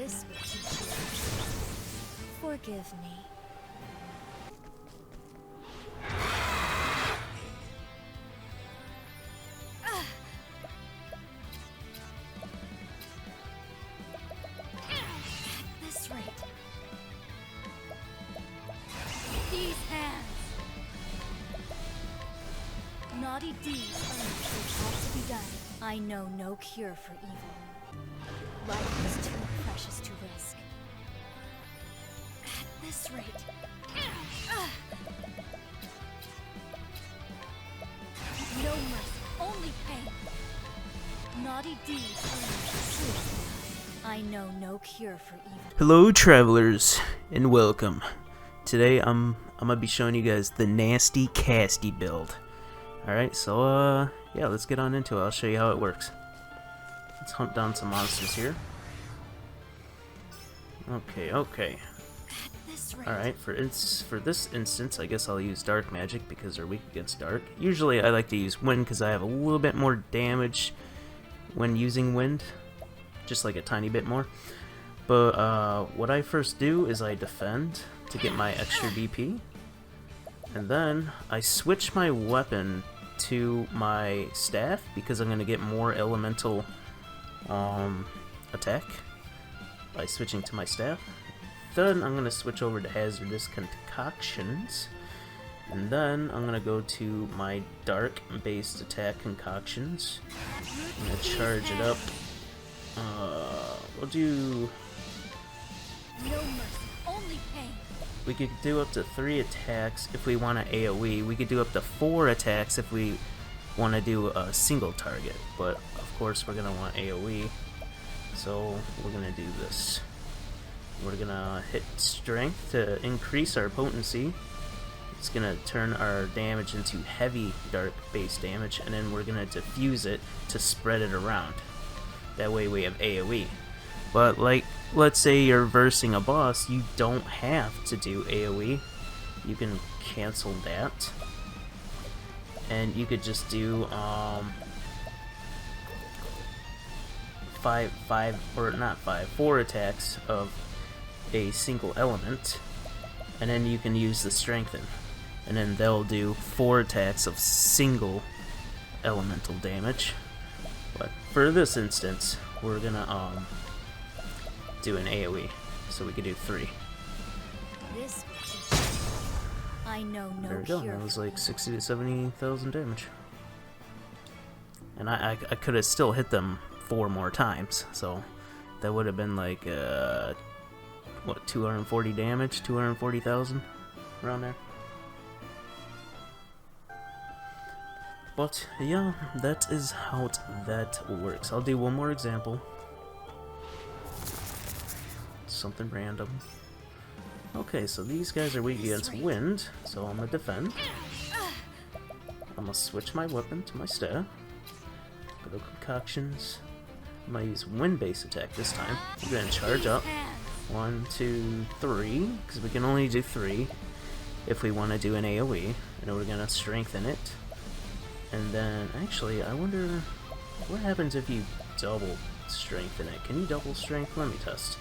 This will teach you. Forgive me. At this rate. These hands. Naughty deeds have to be done. I know no cure for evil. Life is too precious to risk. At this rate. No mercy, only pain. Naughty deeds are truth. I know no cure for evil. Hello travelers, and welcome. Today I'm gonna be showing you guys the Nasty Castti build. Alright, so yeah, let's get on into it. I'll show you how it works. Let's hunt down some monsters here. Okay. Alright, for this instance, I guess I'll use dark magic because they're weak against dark. Usually I like to use wind because I have a little bit more damage when using wind. Just like a tiny bit more. But what I first do is I defend to get my extra DP. And then I switch my weapon to my staff because I'm going to get more elemental attack by switching to my staff. Then I'm going to switch over to hazardous concoctions, and then I'm going to go to my dark based attack concoctions. I'm going to charge it up. We'll do... No mercy, only pain. We could do up to 3 attacks if we want to AoE. We could do up to 4 attacks if we want to do a single target. But of course we're going to want AoE. So we're going to do this. We're going to hit strength to increase our potency. It's going to turn our damage into heavy dark base damage. And then we're going to diffuse it to spread it around. That way we have AoE. But like, let's say you're versing a boss, you don't have to do AoE. You can cancel that. And you could just do 4 attacks of a single element. And then you can use the strengthen. And then they'll do 4 attacks of single elemental damage. But for this instance, we're gonna do an AoE, so we could do 3. This I know no There we go. That was like 60 to 70,000 damage, and I could have still hit them 4 more times, so that would have been like what, 240 damage, 240,000 around there. But yeah, that is how that works. I'll do one more example. Something random. Okay, so these guys are weak against wind, so I'm gonna defend. I'm gonna switch my weapon to my staff. Go to concoctions. I'm gonna use wind-based attack this time. We're gonna charge up. 1, 2, 3, because we can only do 3 if we want to do an AoE. And then we're gonna strengthen it. And then, actually, I wonder what happens if you double strengthen it. Can you double strength? Let me test.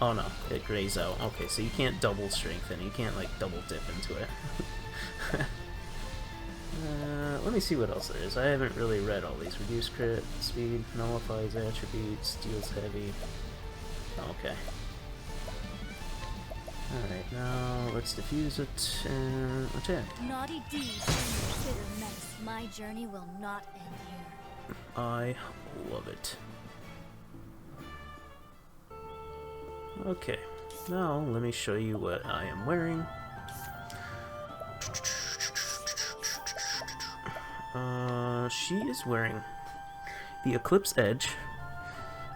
Oh no, it grays out. Okay, so you can't double strengthen. You can't like double dip into it. Let me see what else there is. I haven't really read all these. Reduce crit, speed, nullifies attributes, deals heavy. Okay. Alright, now let's diffuse it and attack. Naughty deeds and bitter menace. My journey will not end here. I love it. Okay, now let me show you what I am wearing. She is wearing the Eclipse Edge,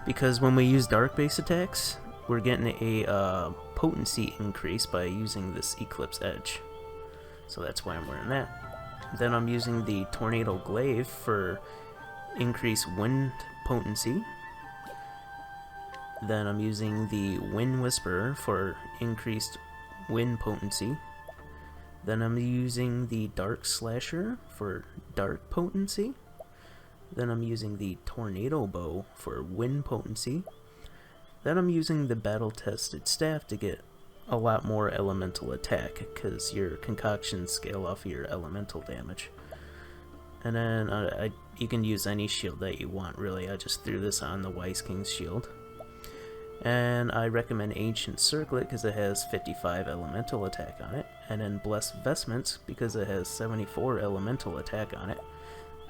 because when we use dark base attacks, we're getting a potency increase by using this Eclipse Edge. So that's why I'm wearing that. Then I'm using the Tornado Glaive for increased wind potency. Then I'm using the Wind Whisperer for increased wind potency. Then I'm using the Dark Slasher for dark potency. Then I'm using the Tornado Bow for wind potency. then I'm using the battle-tested staff to get a lot more elemental attack, because your concoctions scale off of your elemental damage. And then you can use any shield that you want, really. I just threw this on the Wise King's shield. And I recommend Ancient Circlet because it has 55 elemental attack on it. And then Blessed Vestments because it has 74 elemental attack on it.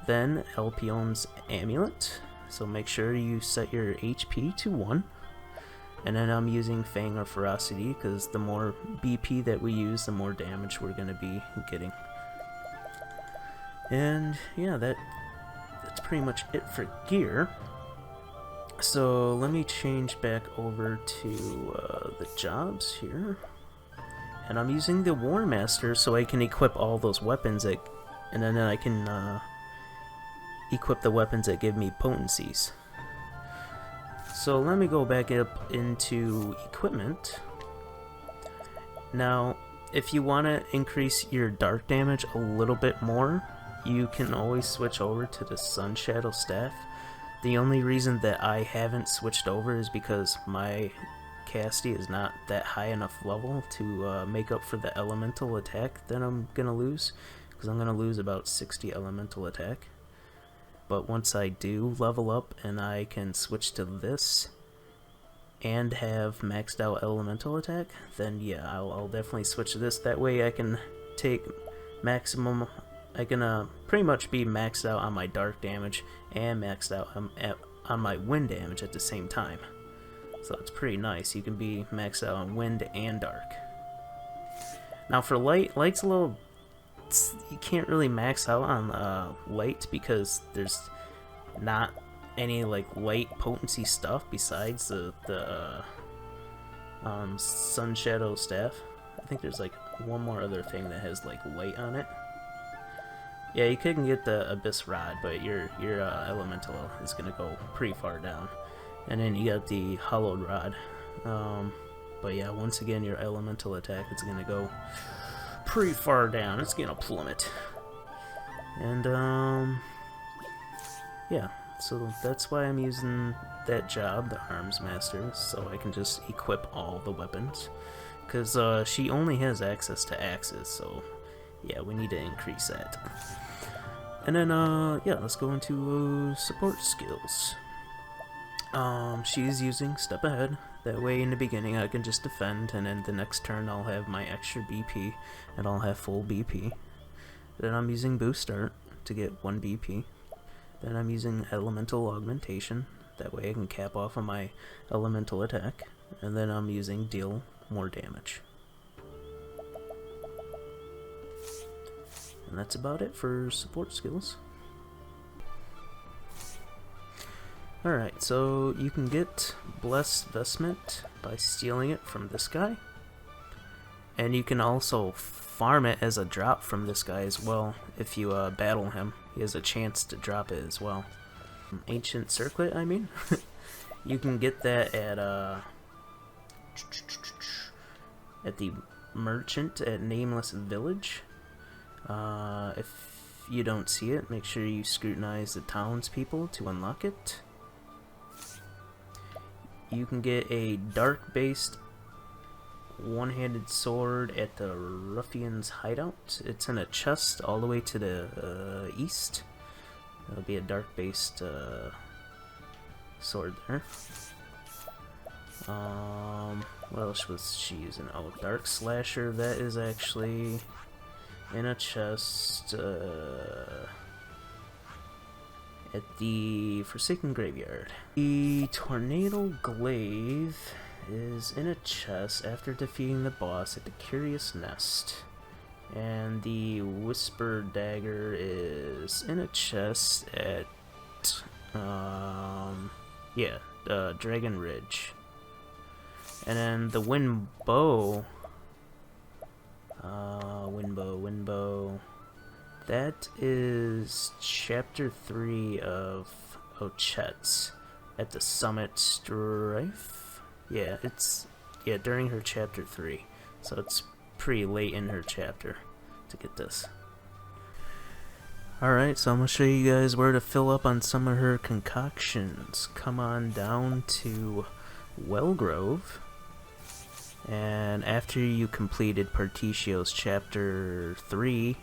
Then Elpion's Amulet, so make sure you set your HP to 1. And then I'm using Fang of Ferocity because the more BP that we use, the more damage we're going to be getting. And yeah, that's pretty much it for gear. So let me change back over to the jobs here. And I'm using the War Master so I can equip all those weapons and then I can equip the weapons that give me potencies. So let me go back up into equipment. Now, if you want to increase your dark damage a little bit more, you can always switch over to the Sun Shadow Staff. The only reason that I haven't switched over is because my Castti is not that high enough level to make up for the elemental attack that I'm going to lose, because I'm going to lose about 60 elemental attack. But once I do level up and I can switch to this and have maxed out elemental attack, then yeah, I'll definitely switch to this. That way I can take maximum, I can pretty much be maxed out on my dark damage and maxed out on my wind damage at the same time. So it's pretty nice. You can be maxed out on wind and dark. Now for light's a little, you can't really max out on light because there's not any like light potency stuff besides the Sun Shadow Staff. I think there's like one more other thing that has like light on it. Yeah, you couldn't get the Abyss Rod, but your elemental is gonna go pretty far down. And then you got the Hollowed Rod. But yeah, once again, your elemental attack is gonna go pretty far down. It's gonna plummet. And yeah, so that's why I'm using that job, the Arms Master, so I can just equip all the weapons. Because she only has access to axes, so yeah, we need to increase that. And then yeah, let's go into support skills. She's using Step Ahead. That way in the beginning I can just defend, and then the next turn I'll have my extra BP, and I'll have full BP. Then I'm using Boost Start to get 1 BP. Then I'm using Elemental Augmentation. That way I can cap off on my elemental attack. And then I'm using Deal More Damage. And that's about it for support skills. Alright, so you can get Blessed Vestment by stealing it from this guy. And you can also farm it as a drop from this guy as well. If you battle him, he has a chance to drop it as well. Ancient Circlet, I mean. You can get that at the merchant at Nameless Village. If you don't see it, make sure you scrutinize the townspeople to unlock it. You can get a dark-based one-handed sword at the Ruffian's Hideout. It's in a chest all the way to the east. That'll be a dark-based sword there. What else was she using? Oh, Dark Slasher. That is actually in a chest at the Forsaken Graveyard. The Tornado Glaive is in a chest after defeating the boss at the Curious Nest. And the Whisper Dagger is in a chest at Dragon Ridge. And then the Wind Bow, Wind Bow, that is chapter 3 of Ochet's at the Summit Strife. Yeah, it's during her chapter 3, so it's pretty late in her chapter to get this. Alright, so I'm going to show you guys where to fill up on some of her concoctions. Come on down to Wellgrove. And after you completed Partitio's Chapter 3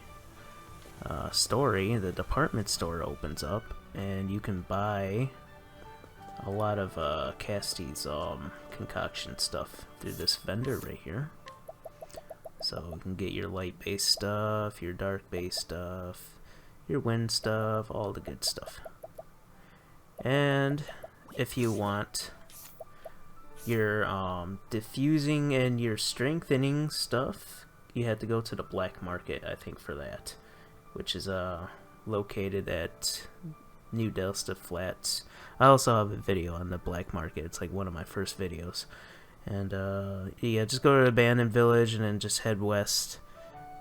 story, the department store opens up, and you can buy a lot of Castti's concoction stuff through this vendor right here. So you can get your light-based stuff, your dark-based stuff, your wind stuff, all the good stuff. And if you want your diffusing and your strengthening stuff, you had to go to the black market, I think, for that, which is located at New Delta Flats. I also have a video on the black market. It's like one of my first videos. And yeah, just go to the abandoned village and then just head west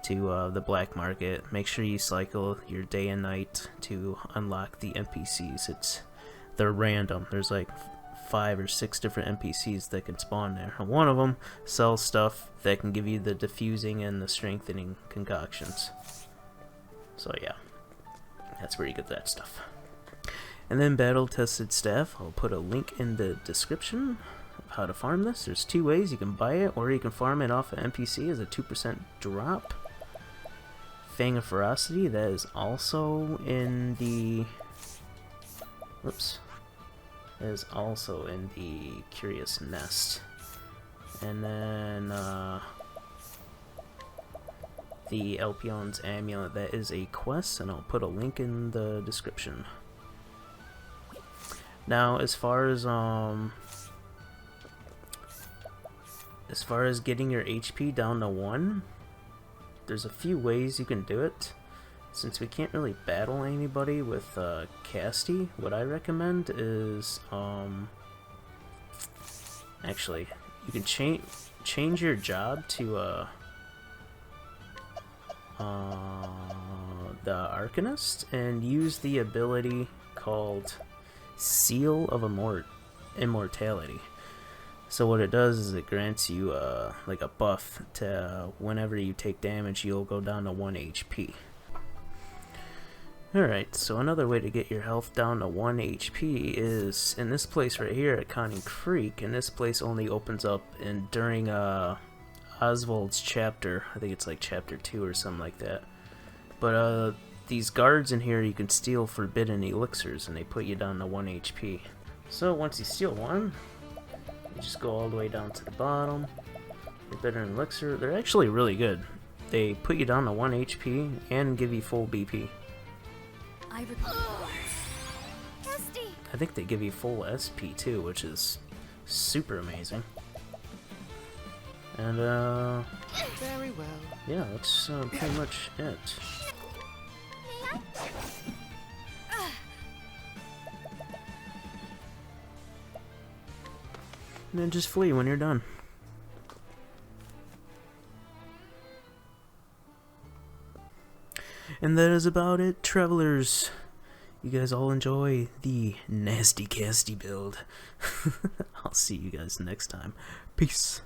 to the black market. Make sure you cycle your day and night to unlock the NPCs. They're random. There's like 5 or 6 different NPCs that can spawn there. And one of them sells stuff that can give you the diffusing and the strengthening concoctions. So yeah, that's where you get that stuff. And then battle tested staff. I'll put a link in the description of how to farm this. There's 2 ways. You can buy it, or you can farm it off an NPC as a 2% drop. Fang of Ferocity, that is also in the... Whoops. That is also in the Curious Nest. And then the Elpion's Amulet, that is a quest, and I'll put a link in the description. Now, as far as getting your HP down to 1, there's a few ways you can do it. Since we can't really battle anybody with Castti, what I recommend is actually, you can change your job to the Arcanist and use the ability called Seal of Immortality. So what it does is it grants you like a buff to whenever you take damage, you'll go down to 1 HP. Alright, so another way to get your health down to 1 HP is in this place right here at Conning Creek, and this place only opens up during Oswald's chapter. I think it's like chapter 2 or something like that. But these guards in here, you can steal forbidden elixirs, and they put you down to 1 HP. So once you steal one, you just go all the way down to the bottom. Forbidden elixir, they're actually really good. They put you down to 1 HP and give you full BP. I think they give you full SP too, which is super amazing. And very well. Yeah, that's pretty much it. And then just flee when you're done. And that is about it, travelers. You guys all enjoy the nasty Castti build. I'll see you guys next time. Peace.